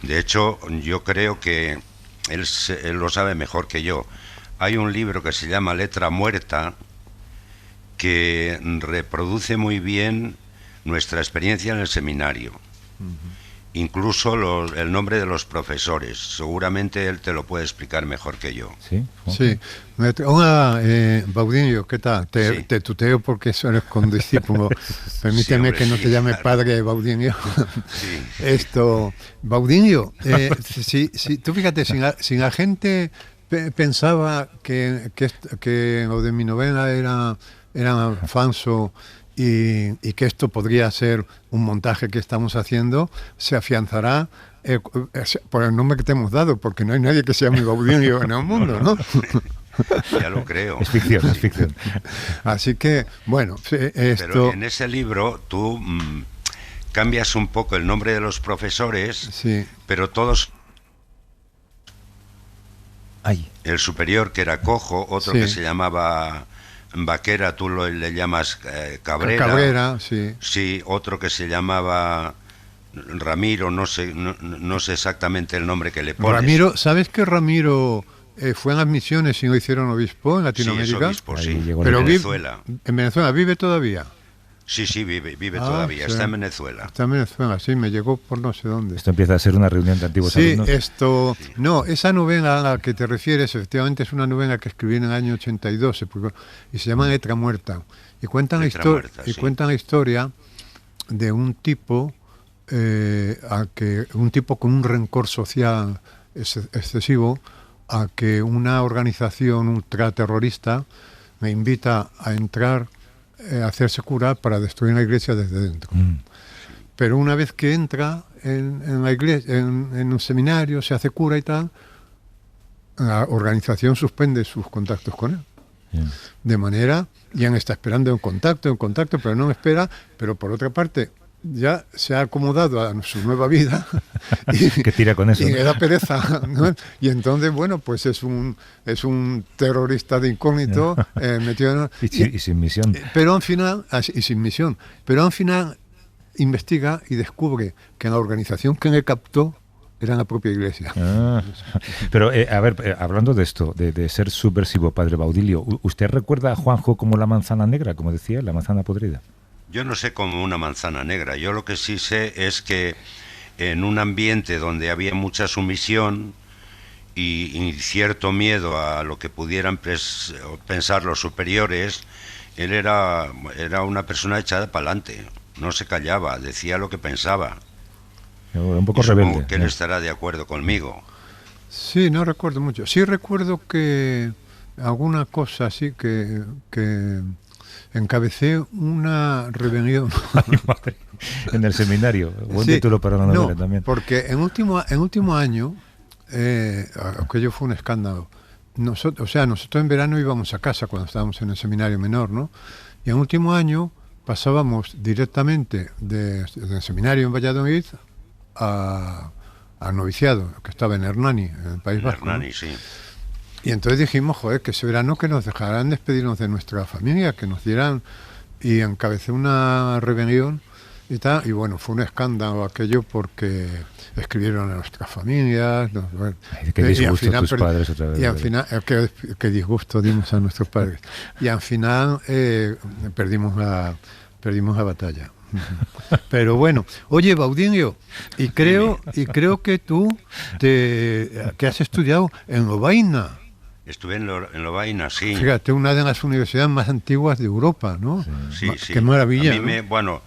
De hecho, yo creo que él lo sabe mejor que yo. Hay un libro que se llama Letra Muerta, que reproduce muy bien nuestra experiencia en el seminario. Incluso el nombre de los profesores. Seguramente él te lo puede explicar mejor que yo. Sí. Sí. Hola, Baudinio, ¿qué tal? Sí. Te tuteo porque eres condiscípulo. Permíteme hombre, que no sí, te llame claro. padre Baudinio. Sí. Baudinio, si tú fíjate, si la gente pensaba que lo de mi novela era falso y que esto podría ser un montaje que estamos haciendo, se afianzará por el nombre que te hemos dado, porque no hay nadie que sea mi Baudinio en el mundo, ¿no? Ya lo creo. Es ficción. Así que, bueno, esto... Pero en ese libro tú cambias un poco el nombre de los profesores, Sí, pero todos... Ay, El superior, que era Cojo, otro Sí. que se llamaba Vaquera, tú le llamas Cabrera. Cabrera, sí. Sí, otro que se llamaba Ramiro, no sé exactamente el nombre que le pones. Ramiro, ¿sabes que Ramiro fue en las misiones y lo hicieron obispo en Sí, es Latinoamérica? obispo, Ahí sí. llegó Pero en la- Venezuela. En Venezuela, ¿vive todavía? Sí, vive Ah, todavía, sí. está en Venezuela. Está en Venezuela, sí, me llegó por no sé dónde. esto empieza a ser una reunión de antiguos Sí, alumnos. no, esa novela a la que te refieres, efectivamente es una novela que escribí en el año 82 y se llama Letra Muerta. Y cuentan, Letra la, Muerta, sí. cuentan la historia de un tipo, un tipo con un rencor social excesivo, a que una organización ultraterrorista me invita a entrar, a hacerse cura para destruir la iglesia desde dentro. Pero una vez que entra en la iglesia, en un seminario, se hace cura y tal, la organización suspende sus contactos con él. Bien. De manera, Ian está esperando en contacto, pero no espera, pero por otra parte ya se ha acomodado a su nueva vida y, Que tira con eso, y ¿no? le da pereza, ¿no? Y entonces, bueno, pues es un terrorista de incógnito metido en... Y sin misión. Pero al final, y sin misión, pero al final investiga y descubre que la organización que le captó era la propia iglesia. Ah. Pero, a ver, hablando de esto, de ser subversivo, padre Baudilio, ¿usted recuerda a Juanjo como la manzana negra, como decía, la manzana podrida? Yo no sé como una manzana negra, yo lo que sí sé es que en un ambiente donde había mucha sumisión y cierto miedo a lo que pudieran pensar los superiores, él era una persona echada para adelante, no se callaba, decía lo que pensaba. Un poco Y supongo rebelde. que él estará de acuerdo conmigo. Sí, no recuerdo mucho. Sí recuerdo que alguna cosa así que encabecé una rebelión. En el seminario. Buen Sí, título para una novela no, también. porque en último año, aquello fue un escándalo. Nosotros en verano íbamos a casa cuando estábamos en el seminario menor, ¿no? Y en último año pasábamos directamente del seminario en Valladolid al noviciado, que estaba en Hernani, en el País Vasco. Hernani, ¿no? sí. Y entonces dijimos, joder, que ese verano que nos dejaran despedirnos de nuestra familia, que nos dieran, y encabecé una rebelión y tal, y bueno, fue un escándalo aquello porque escribieron a nuestras familias, bueno, Ay, qué disgusto y al final tus padres otra vez. y al final, qué disgusto dimos a nuestros padres, y al final perdimos la batalla. Pero bueno, oye, Baudinio, y creo que tú que has estudiado en Lovaina. Estuve en Lovaina, sí. Fíjate, una de las universidades más antiguas de Europa, ¿no? Sí, sí. Qué maravilla. A mí ¿no? bueno,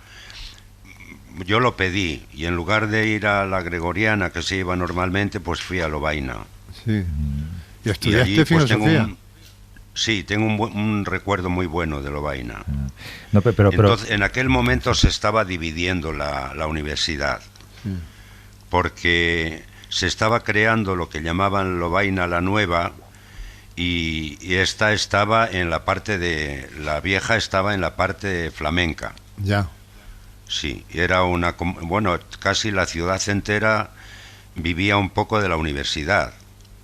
yo lo pedí y en lugar de ir a la Gregoriana que se iba normalmente, pues fui a Lovaina. Sí. Y Y estudiaste allí, pues, filosofía. tengo un recuerdo muy bueno de Lovaina. No, pero Entonces, en aquel momento se estaba dividiendo la universidad, porque se estaba creando lo que llamaban Lovaina la Nueva, y esta estaba en la parte la vieja estaba en la parte flamenca. Ya. Sí, era bueno, casi la ciudad entera vivía un poco de la universidad.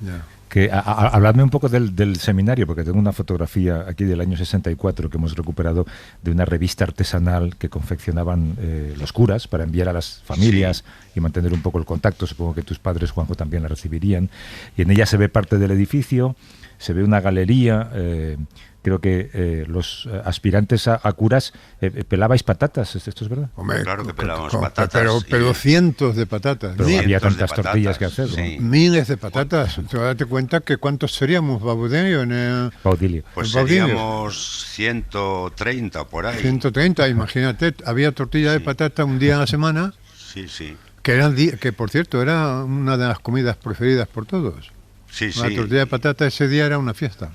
Ya. que habladme un poco del seminario, porque tengo una fotografía aquí del año 64 que hemos recuperado de una revista artesanal que confeccionaban los curas para enviar a las familias y mantener un poco el contacto. Supongo que tus padres, Juanjo, también la recibirían. Y en ella se ve parte del edificio, se ve una galería que creo que los aspirantes a curas pelabais patatas, ¿esto es verdad? Hombre, Claro que pelábamos patatas. Pero cientos de patatas. Pero Miles, había cientos de tantas tortillas que hacer, patatas, ¿no? sí. miles de patatas. Tú date cuenta que cuántos seríamos, Babudenio, en el Baudilio. Pues Baudilio. seríamos 130 por ahí. 130, imagínate, había tortilla de patata un día a la semana, Sí, sí. que por cierto era una de las comidas preferidas por todos. Sí, La sí. tortilla de patata ese día era una fiesta.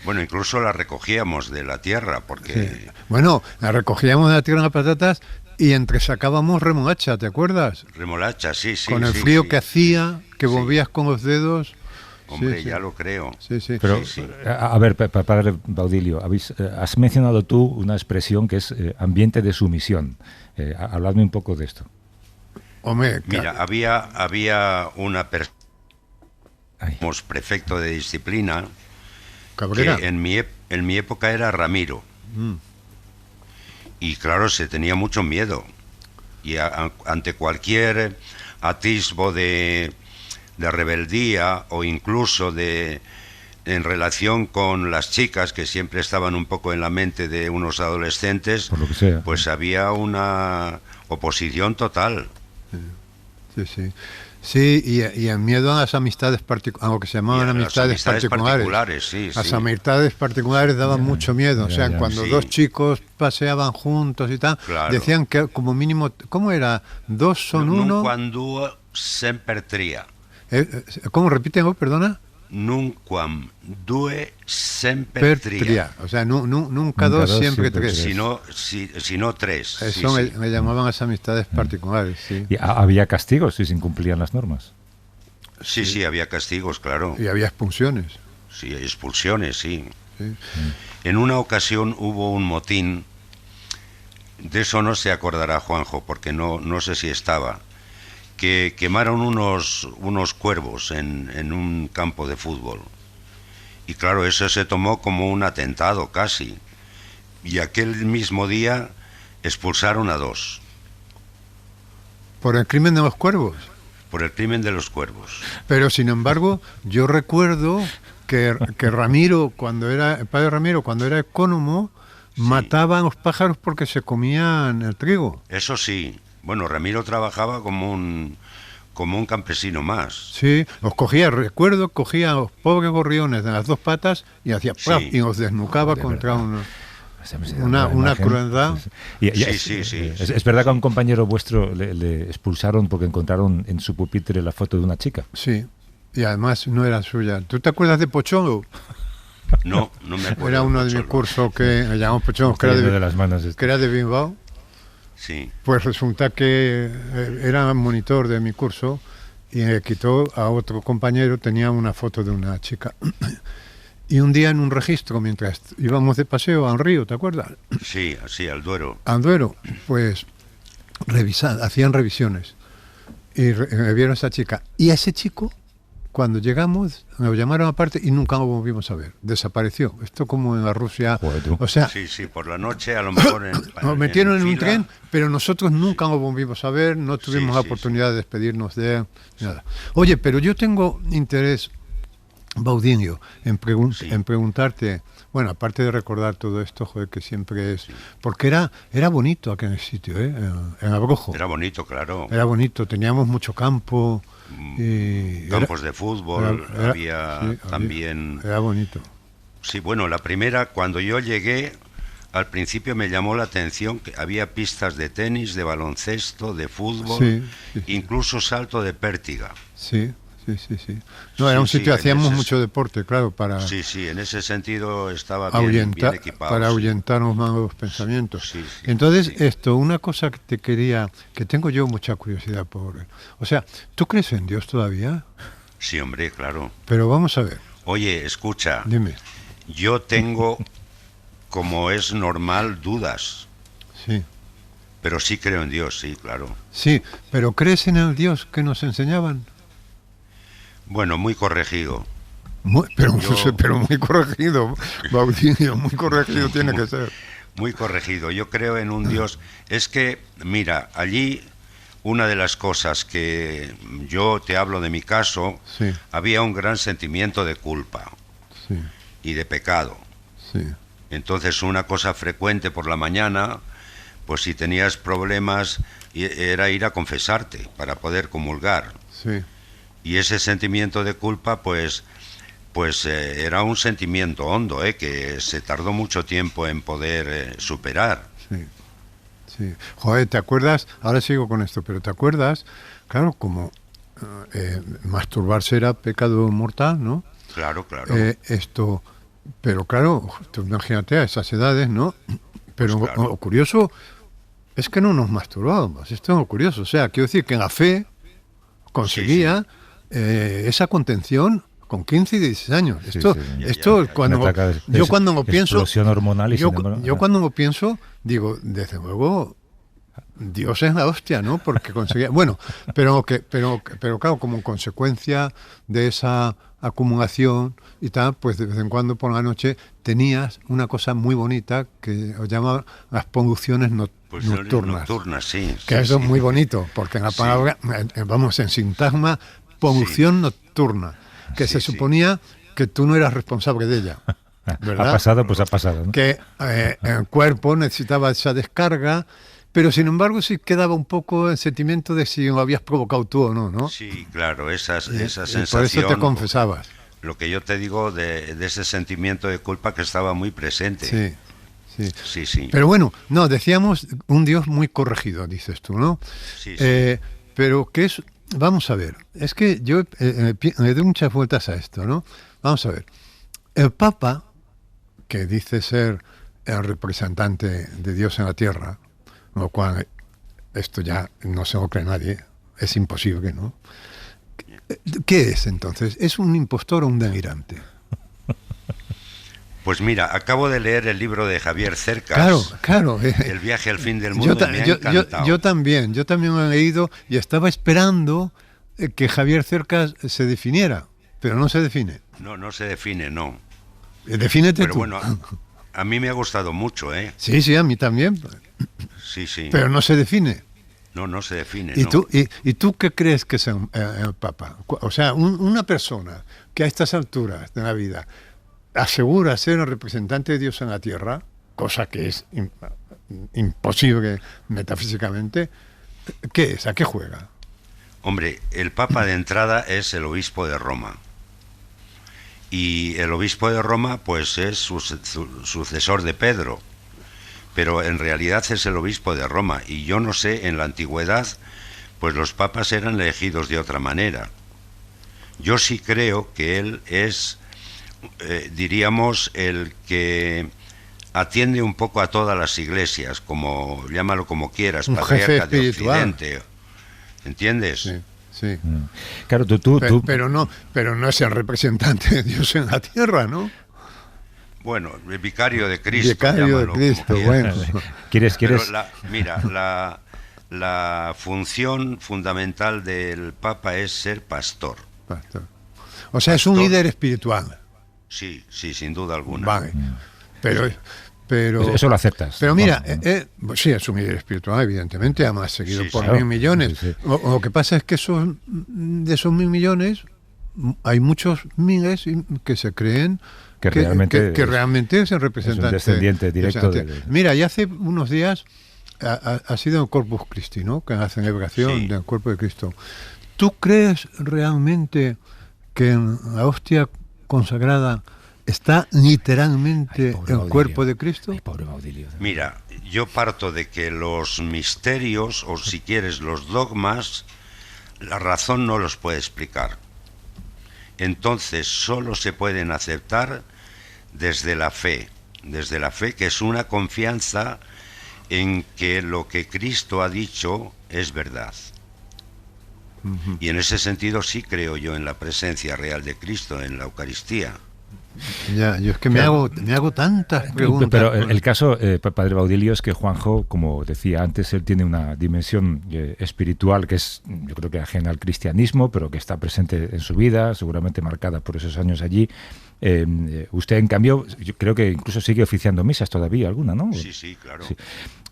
Bueno, incluso la recogíamos de la tierra porque... Sí. Bueno, la recogíamos de la tierra de patatas y entresacábamos remolacha, ¿te acuerdas? Remolacha, sí, sí. Con el sí, frío sí. que hacía, que Sí. volvías con los dedos. Hombre, Sí, sí. ya lo creo. Sí, sí. Pero, Sí, sí. a ver, para Baudilio, has mencionado tú una expresión que es ambiente de sumisión. Habladme un poco de esto. Hombre, Mira, había una persona, Ay. prefecto de disciplina, Cabrera. que en mi época era Ramiro. Mm. Y claro, se tenía mucho miedo. Y ante cualquier atisbo de rebeldía o incluso en relación con las chicas, que siempre estaban un poco en la mente de unos adolescentes, Por lo que sea. pues había una oposición total. Sí, sí. Sí, y el miedo a las amistades particulares, a lo que se llamaban Y a las amistades particulares. sí, Las sí. amistades particulares daban mucho miedo. O sea, ya. cuando Sí. dos chicos paseaban juntos y tal, Claro. decían que como mínimo, ¿cómo era? Dos son uno. Nunquam duo semper tria. ¿Cómo repiten? Perdona. Nunquam due semper tria. Tria. O sea, nunca dos, siempre tres. Si no tres. Sí, Eso sí. me llamaban las amistades particulares, sí. Y había castigos si se incumplían las normas. Sí, había castigos, claro. Y había expulsiones. Sí, expulsiones, sí. Sí. En una ocasión hubo un motín, de eso no se acordará Juanjo, porque no sé si estaba, que quemaron unos cuervos en un campo de fútbol. Y claro, eso se tomó como un atentado casi. Y aquel mismo día expulsaron a 2 Por el crimen de los cuervos. por el crimen de los cuervos. Pero sin embargo, yo recuerdo que Ramiro, el padre Ramiro, cuando era ecónomo, mataba a los pájaros porque se comían el trigo. Eso sí, bueno, Ramiro trabajaba como un campesino más. Sí, los cogía, recuerdo, cogía a los pobres gorriones de las dos patas y hacía ¡plaf! Sí. Y los desnucaba De contra verdad. uno. Se me da Una la imagen. crueldad. Y Sí. Es verdad que a un compañero vuestro le expulsaron porque encontraron en su pupitre la foto de una chica. Sí, y además no era suya. ¿Tú te acuerdas de Pocholo? No me acuerdo. Era uno de mi Pocholo. curso que le llamamos Pocholo, que era Cayendo de, de las manos. que era de Bilbao. Sí. Pues resulta que era monitor de mi curso y le quitó a otro compañero, tenía una foto de una chica. Y un día en un registro, mientras íbamos de paseo a un río, ¿te acuerdas? Sí, al Duero. A Duero, pues hacían revisiones y vieron a esa chica. Y a ese chico, cuando llegamos, nos llamaron aparte y nunca lo volvimos a ver. Desapareció. Esto como en la Rusia. Joder, tú. O sea, Sí, por la noche a lo mejor nos metieron en un fila. tren, pero nosotros nunca lo volvimos a ver, no tuvimos Sí, la sí, oportunidad de despedirnos de él, nada. Oye, pero yo tengo interés, Baudinio, en Sí. preguntarte, bueno, aparte de recordar todo esto, joder, que siempre es... Porque era bonito aquel sitio, en Abrojo. Era bonito, claro. Era bonito, teníamos mucho campo. Y Campos de fútbol, había sí, también... Era bonito. Sí, bueno, la primera, cuando yo llegué, al principio me llamó la atención que había pistas de tenis, de baloncesto, de fútbol, Sí, sí. incluso salto de pértiga. Sí. No, era un Sí, sitio, en hacíamos ese- mucho deporte, claro, para... Sí, en ese sentido estaba bien equipado. para sí. ahuyentar los malos pensamientos. Sí, Entonces, sí. una cosa que tengo yo mucha curiosidad por... O sea, ¿tú crees en Dios todavía? Sí, hombre, claro. Pero vamos a ver, Oye, escucha, dime. yo tengo, como es normal, dudas, Sí, pero sí creo en Dios, sí, claro. sí, pero ¿crees en el Dios que nos enseñaban? Bueno, muy corregido. Pero muy corregido, Baudinio, muy corregido tiene que ser. Muy corregido. Yo creo en un Dios. Es que, mira, allí una de las cosas que yo te hablo de mi caso, Sí, había un gran sentimiento de culpa sí, y de pecado. sí. Entonces una cosa frecuente por la mañana, pues si tenías problemas, era ir a confesarte para poder comulgar. Sí. Y ese sentimiento de culpa, pues era un sentimiento hondo, que se tardó mucho tiempo en poder superar. Sí, sí. Joder, ¿te acuerdas? Ahora sigo con esto, pero ¿te acuerdas? Claro, como masturbarse era pecado mortal, ¿no? Claro, claro. Pero claro, tú imagínate a esas edades, ¿no? Pero Pues claro. lo curioso es que no nos masturbábamos. Esto es lo curioso. O sea, quiero decir que en la fe conseguía esa contención con 15 y 16 años. Sí, Esto, sí. esto Ya. cuando yo cuando lo pienso, explosión hormonal y yo, sin embargo, yo cuando lo pienso, digo, desde luego, Dios es la hostia, ¿no? Porque conseguía, bueno, pero claro, como consecuencia de esa acumulación y tal, pues de vez en cuando por la noche tenías una cosa muy bonita que os llamaban las poluciones Pues nocturnas. nocturnas, sí. Que sí, eso sí. es muy bonito, porque en la palabra, vamos, en sintagma, polución nocturna, que Sí, se sí. suponía que tú no eras responsable de ella. ¿Verdad? ha pasado, pues ha pasado, ¿no? Que el cuerpo necesitaba esa descarga, pero sin embargo sí quedaba un poco el sentimiento de si lo habías provocado tú o no, ¿no? Sí, claro, esa Y sensación. por eso te confesabas. Lo que yo te digo de ese sentimiento de culpa que estaba muy presente. Sí, sí. Sí, sí. Pero bueno, no, decíamos un Dios muy corregido, dices tú, ¿no? Sí, sí. Pero que es, vamos a ver, es que yo le doy muchas vueltas a esto, ¿no? Vamos a ver, el Papa, que dice ser el representante de Dios en la tierra, lo cual esto ya no se lo cree nadie, es imposible, ¿no? ¿Qué es entonces? ¿Es un impostor o un delirante? Pues mira, acabo de leer el libro de Javier Cercas, Claro. El viaje al fin del mundo, y me ha encantado. Yo también lo he leído y estaba esperando que Javier Cercas se definiera, pero no se define. No se define, no. Defínete Pero tú. bueno, a mí me ha gustado mucho, ¿eh? Sí, a mí también, Sí, sí. pero no se define. No se define, ¿Y, no. ¿Y tú qué crees que es el Papa? O sea, una persona que a estas alturas de la vida asegura ser el representante de Dios en la tierra, cosa que es imposible metafísicamente, ¿qué es? ¿A qué juega? Hombre, el Papa de entrada es el obispo de Roma. Y el obispo de Roma, pues es sucesor de Pedro. Pero en realidad es el obispo de Roma. Y yo no sé, en la antigüedad, pues los papas eran elegidos de otra manera. Yo sí creo que él es, diríamos, el que atiende un poco a todas las iglesias, como llámalo como quieras, Un patriarca jefe de espiritual. Occidente. ¿Entiendes? Sí. Claro, Pero no es el representante de Dios en la tierra, ¿no? Bueno, el vicario de Cristo. Vicario de llámalo como Cristo, quieras. bueno. ¿Quieres? Pero la función fundamental del Papa es ser pastor. Pastor. O sea, es un Pastor. líder espiritual. Sí, sin duda alguna. Vale. Pero Eso lo aceptas. Pero mira, ¿no? sí, es un líder espiritual, evidentemente, además seguido Sí, por claro. 1.000 millones. Sí, sí. Lo que pasa es que de esos 1.000 millones hay muchos miles que se creen Que realmente que realmente es el representante. es un descendiente directo de... Mira, y hace unos días ha sido el Corpus Christi, ¿no? Que es la celebración Sí. del cuerpo de Cristo. ¿Tú crees realmente que en la hostia consagrada está literalmente Ay, pobre el Baudilio. cuerpo de Cristo? Ay, pobre Baudilio. Mira, yo parto de que los misterios, o si quieres los dogmas, la razón no los puede explicar. Entonces solo se pueden aceptar desde la fe que es una confianza en que lo que Cristo ha dicho es verdad. Y en ese sentido sí creo yo en la presencia real de Cristo en la Eucaristía. Ya, yo es que me hago tantas preguntas. Pero el caso, padre Baudilio, es que Juanjo, como decía antes, él tiene una dimensión espiritual que es, yo creo que ajena al cristianismo, pero que está presente en su vida, seguramente marcada por esos años allí. Usted, en cambio, yo creo que incluso sigue oficiando misas todavía, alguna, ¿no? Sí, claro. Sí.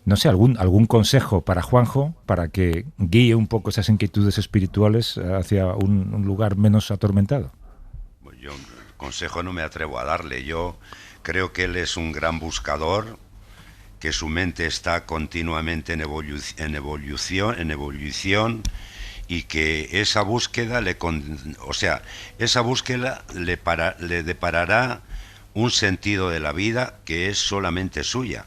No sé, algún consejo para Juanjo, para que guíe un poco esas inquietudes espirituales hacia un lugar menos atormentado. Yo consejo no me atrevo a darle. Yo creo que él es un gran buscador, que su mente está continuamente en evolución, y que esa búsqueda le deparará un sentido de la vida que es solamente suya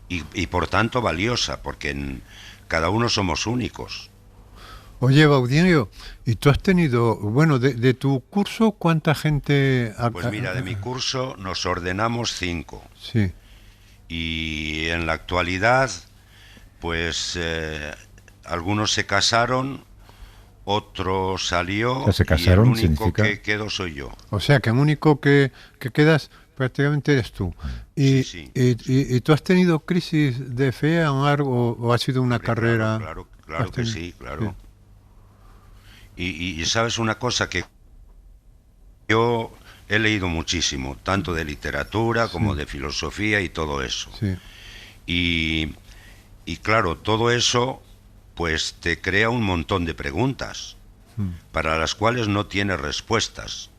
y por tanto valiosa, porque cada uno somos únicos. Oye, Baudilio, ¿y tú has tenido, bueno, de tu curso, cuánta gente? Pues mira, de mi curso nos ordenamos 5. Sí. Y en la actualidad, pues algunos se casaron, otro salió, O sea, se casaron, y el único significa... que quedo soy yo. O sea, que el único que quedas prácticamente eres tú. Y, Sí. y tú has tenido crisis de fe en algo o ha sido una Hombre, carrera. Claro has que tenido? sí, claro. Y sabes una cosa, que yo he leído muchísimo, tanto de literatura como de filosofía y todo eso. Sí. Y claro, todo eso pues te crea un montón de preguntas para las cuales no tienes respuestas.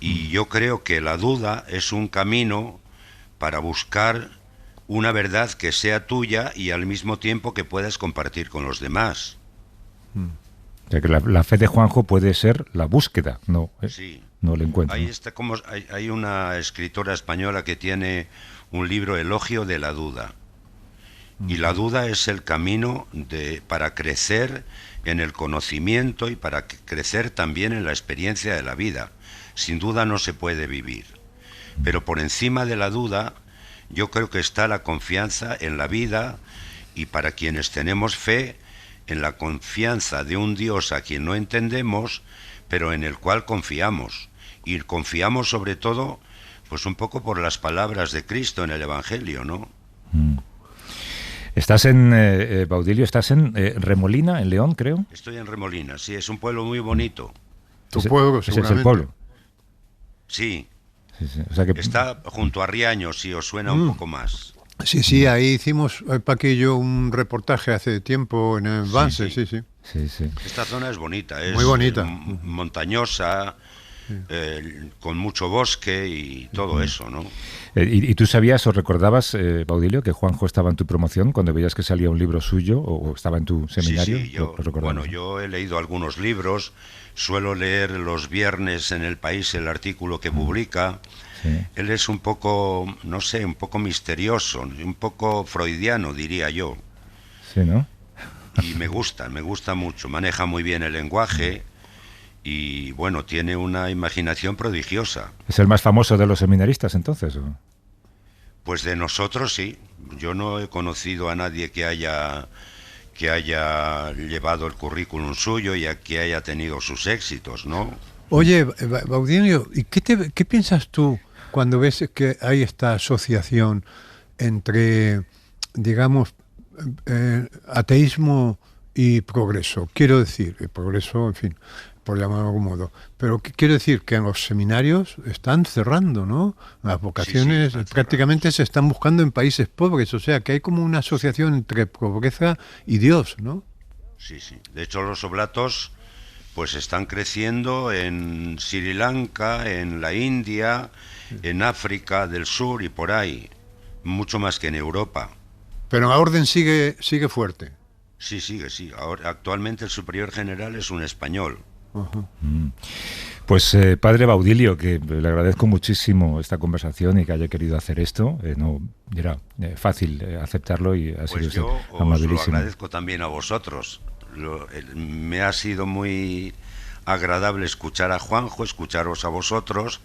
Y yo creo que la duda es un camino para buscar una verdad que sea tuya y al mismo tiempo que puedas compartir con los demás. O sea, que la fe de Juanjo puede ser la búsqueda, no, Sí. no el encuentro. Ahí ¿no? está, hay una escritora española que tiene un libro, Elogio de la duda. Y la duda es el camino para crecer en el conocimiento y para crecer también en la experiencia de la vida. Sin duda no se puede vivir. Pero por encima de la duda, yo creo que está la confianza en la vida, y para quienes tenemos fe, en la confianza de un Dios a quien no entendemos, pero en el cual confiamos. Y confiamos sobre todo, pues un poco por las palabras de Cristo en el Evangelio, ¿no? Estás en, Baudilio, estás en Remolina, en León, creo. Estoy en Remolina, sí, es un pueblo muy bonito. Tu pueblo, ese es el seguramente. pueblo. Sí, Sí, sí. O sea que, está junto a Riaño, si os suena un poco más. Sí, ahí hicimos, Paqui y yo, un reportaje hace tiempo en el Vance, sí. sí. sí, sí. Esta zona es bonita, es Muy bonita. Montañosa, con mucho bosque y todo eso, ¿no? ¿Y tú sabías o recordabas, Baudilio, que Juanjo estaba en tu promoción cuando veías que salía un libro suyo o estaba en tu seminario? Sí, yo, Lo recordabas, bueno, ¿no? yo he leído algunos libros, suelo leer los viernes en El País el artículo que publica. Sí. Él es un poco, no sé, un poco misterioso, un poco freudiano, diría yo. Sí, ¿no? Y me gusta mucho, maneja muy bien el lenguaje y, bueno, tiene una imaginación prodigiosa. ¿Es el más famoso de los seminaristas entonces? ¿O? Pues de nosotros sí, yo no he conocido a nadie que haya llevado el currículum suyo y que haya tenido sus éxitos, ¿no? Oye, Baudilio, ¿y qué piensas tú cuando ves que hay esta asociación entre, digamos, ateísmo y progreso? Quiero decir, el progreso, en fin, por llamarlo de algún modo. Pero quiero decir que en los seminarios están cerrando, ¿no? Las vocaciones están prácticamente se están buscando en países pobres, o sea que hay como una asociación entre pobreza y Dios, ¿no? Sí, sí. De hecho, los oblatos pues están creciendo en Sri Lanka, en la India, en África del Sur y por ahí, mucho más que en Europa. Pero la orden sigue fuerte. Sí, sigue, sí. Ahora, actualmente el superior general es un español. Pues padre Baudilio, que le agradezco muchísimo esta conversación y que haya querido hacer esto. No era fácil aceptarlo y ha sido Pues yo usted os lo amabilísimo. agradezco también a vosotros. Me ha sido muy agradable escuchar a Juanjo, escucharos a vosotros,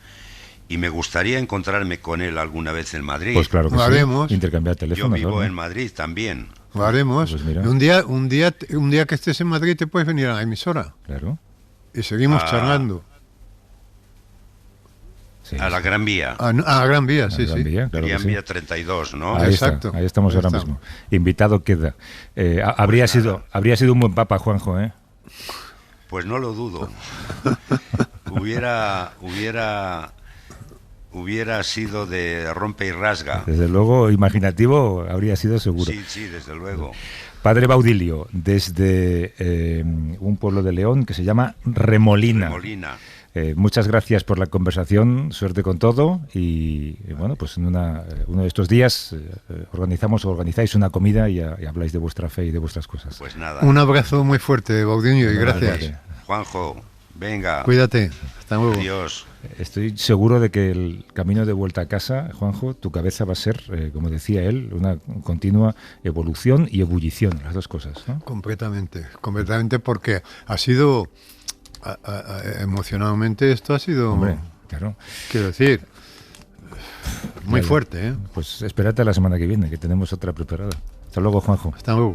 y me gustaría encontrarme con él alguna vez en Madrid. Pues claro que Lo sí. haremos. Intercambiar Yo teléfonos. vivo ¿no? en Madrid también. Lo haremos. Pues mira. Un día que estés en Madrid te puedes venir a la emisora Claro. y seguimos Ah. charlando. Sí, A la sí. Gran Vía. A la Gran Vía, La sí, Gran sí. Vía, claro que Gran sí. Vía 32, ¿no? Ahí Exacto. está, ahí estamos Ahí ahora estamos. mismo. Invitado queda. Habría sido un buen papa, Juanjo, ¿eh? Pues no lo dudo. hubiera sido de rompe y rasga. Desde luego, imaginativo habría sido seguro. Sí, sí, desde luego. Padre Baudilio, desde un pueblo de León que se llama Remolina. Molina. Muchas gracias por la conversación, suerte con todo y bueno, pues en uno de estos días organizáis una comida y habláis de vuestra fe y de vuestras cosas. Pues nada. Un abrazo muy fuerte, Baudiño, y gracias. Vale. Juanjo, venga. Cuídate. Hasta luego. Adiós. Estoy seguro de que el camino de vuelta a casa, Juanjo, tu cabeza va a ser, como decía él, una continua evolución y ebullición, las dos cosas, ¿no? Completamente, porque ha sido, emocionalmente esto ha sido, Hombre, claro. quiero decir, muy Vale. fuerte, ¿eh? Pues espérate a la semana que viene, que tenemos otra preparada. Hasta luego, Juanjo. Hasta luego.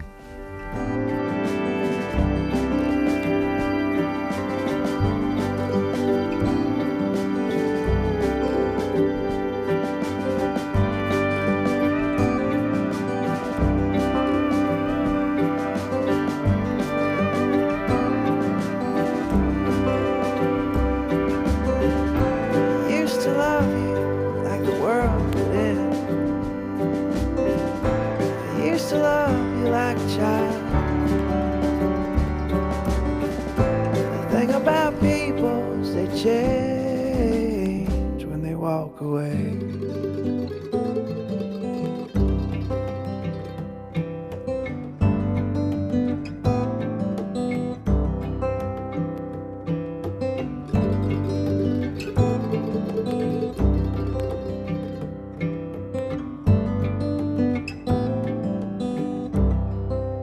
Used to love you like the world did. I used to love you like a child. The thing about people is they change when they walk away.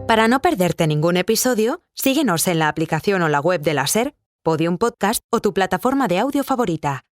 Para no perderte ningún episodio, síguenos en la aplicación o la web de la SER, Podium Podcast o tu plataforma de audio favorita.